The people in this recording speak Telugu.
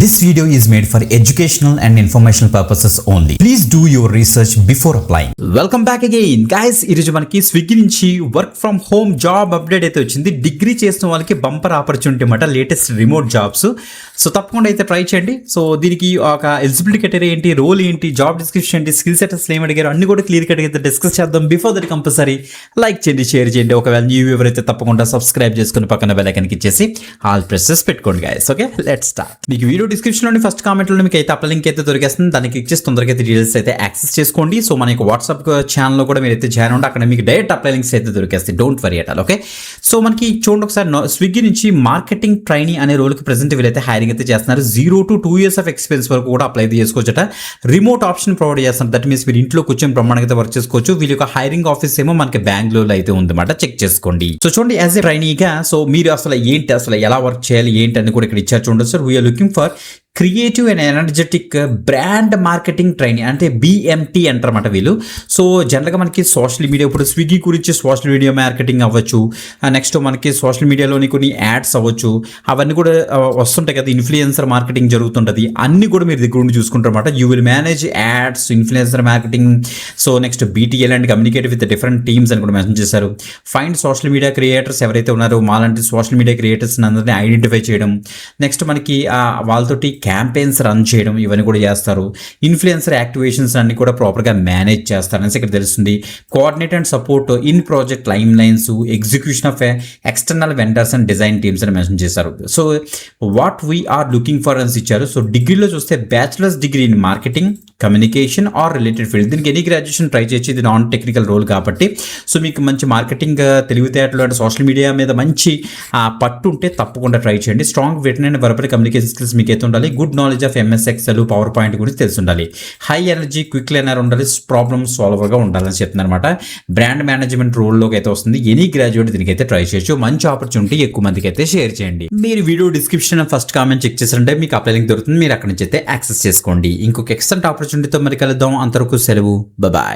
This video is made for educational and informational purposes only. Please do your research before applying. Welcome back again, guys. ఈరోజు మనకి స్విగ్గీ నుంచి work from home job update అయితే వచ్చింది. డిగ్రీ చేసిన వాళ్ళకి బంపర్ ఆపర్చునిటీ అన్నమాట, లేటెస్ట్ రిమోట్ జాబ్స్. సో తప్పకుండా అయితే ట్రై చేయండి. సో దీనికి ఒక ఎలిజిబిలిటీ క్రైటీరియా ఏంటి, రోల్ ఏంటి, జాబ్ డిస్క్రిప్షన్ ఏంటి, స్కిల్ సెట్ అసలు ఏమి అడిగారు అన్ని కూడా క్లియర్ కట్ అయితే డిస్కస్ చేద్దాం. బిఫోర్ దట్ కంపల్సరీ లైక్ చేయండి, షేర్ చేయండి. ఒకవేళ న్యూ వ్యూవర్ అయితే తప్పకుండా సబ్స్క్రైబ్ చేసుకుని పక్కన బెల్ ఐకాన్ ఇచ్చేసి ఆల్ ప్రెసెస్ పెట్టుకోండి గైస్. Okay, let's start. మీకు వీడియో డిస్క్రిప్షన్లోని ఫస్ట్ కామెంట్లో మీకు అయితే అప్లై లింక్ అయితే దొరికేస్తుంది. దానికి క్లిక్ చేసి తొందరగా అయితే డీటెయిల్స్ అయితే యాక్సెస్ చేసుకోండి. సో మన యొక్క వాట్సాప్ ఛానల్లో కూడా మీరు అయితే జాయిన్ అవ్వండి. అక్కడ మీకు డైరెక్ట్ అప్లై లింక్స్ అయితే దొరికేస్తాయి. Don't worry at all. Okay, so మనకి చూడండి ఒకసారి స్విగ్గీ నుంచి మార్కెటింగ్ ట్రైనీ అనే రోల్కి ప్రెసెంట్ వీళ్ళైతే హైరింగ్ అయితే చేస్తున్నారు. 0 to 2 years ఆఫ్ ఎక్స్పీరియన్స్ వరకు కూడా అప్లై అయితే చేసుకోవచ్చట. రిమోట్ ఆప్షన్ ప్రొవైడ్ చేస్తున్నారు. దట్ మీన్స్ మీరు ఇంట్లో కూర్చొని బ్రహ్మాండంగా అయితే వర్క్ చేసుకోవచ్చు. వీళ్ళ యొక్క హైరింగ్ ఆఫీస్ ఏమో మనకి బెంగళూరులో అయితే ఉందన్నమాట. చెక్ చేసుకోండి. సో చూడండి, యాజ్ ఎ ట్రైనీగా సో మీరు అసలు ఏంటి, అసలు ఎలా వర్క్ చేయాలి ఏంటి అని కూడా ఇక్కడ ఇచ్చారు. చూడండి sir, we're looking for creative and energetic brand marketing training, అంటే BMT అంటారన్నమాట వీళ్ళు. సో జనరల్గా మనకి సోషల్ మీడియా, ఇప్పుడు స్విగ్గీ గురించి సోషల్ మీడియా మార్కెటింగ్ అవ్వచ్చు, నెక్స్ట్ మనకి సోషల్ మీడియాలోని కొన్ని యాడ్స్ అవ్వచ్చు, అవన్నీ కూడా వస్తుంటాయి కదా. ఇన్ఫ్లుయెన్సర్ మార్కెటింగ్ జరుగుతుంటుంది, అన్ని కూడా మీరు దగ్గర ఉండి చూసుకుంటారన్నమాట. You will manage ads, influencer marketing, so next BTL and communicate with different teams అని కూడా మెన్షన్ చేశారు. ఫైండ్ సోషల్ మీడియా క్రియేటర్స్ ఎవరైతే ఉన్నారో మాలాంటి సోషల్ మీడియా క్రియేటర్స్ అందరినీ ఐడెంటిఫై చేయడం, నెక్స్ట్ మనకి వాళ్ళతోటి క్యాంపెయిన్స్ రన్ చేయడం, ఇవన్నీ కూడా చేస్తారు. ఇన్ఫ్లుయెన్సర్ యాక్టివేషన్స్ అన్ని కూడా ప్రాపర్గా మేనేజ్ చేస్తారని ఇక్కడ తెలుస్తుంది. Coordinate and support in project line lines, execution of external vendors and design teams అని మెన్షన్ చేశారు. So what we are looking for అని ఇచ్చారు. సో డిగ్రీలో చూస్తే bachelors degree in marketing, communication or related field. దీనికి ఎనీ గ్రాడ్యుయేషన్ ట్రై చేయొచ్చు. ఇది నాన్ టెక్నికల్ రోల్ కాబట్టి. సో మీకు మంచి మార్కెటింగ్ తెలివితేటలు అంటే సోషల్ మీడియా మీద మంచి పట్టు ఉంటే తప్పకుండా ట్రై చేయండి. Strong written and verbal communication skills మీకు అయితే ఉండాలి. Good knowledge of MS Excel, PowerPoint గురించి తెలిసి ఉండాలి. హై ఎనర్జీ, క్విక్ లెర్నర్ ఉండాలి. ప్రాబ్లమ్ సాల్వర్గా ఉండాలని చెప్తున్నారు అనమాట. బ్రాండ్ మేనేజ్మెంట్ రోల్లోకి అయితే వస్తుంది. ఎనీ గ్రాడ్యుయేట్ దీనికైతే ట్రై చేయొచ్చు. మంచి ఆపర్చునిటీ, ఎక్కువ మందికి అయితే షేర్ చేయండి. మీరు video description first comment check చేశారంటే మీకు అప్లై లింక్ దొరుకుతుంది. మీరు అక్కడి నుంచి అయితే యాక్సెస్ చేసుకోండి. ఇంకొక ఎక్సలెంట్ ఆపర్చునిటీతో మరి కలుద్దాం. అంతవరకు సెలవు, బాయ్.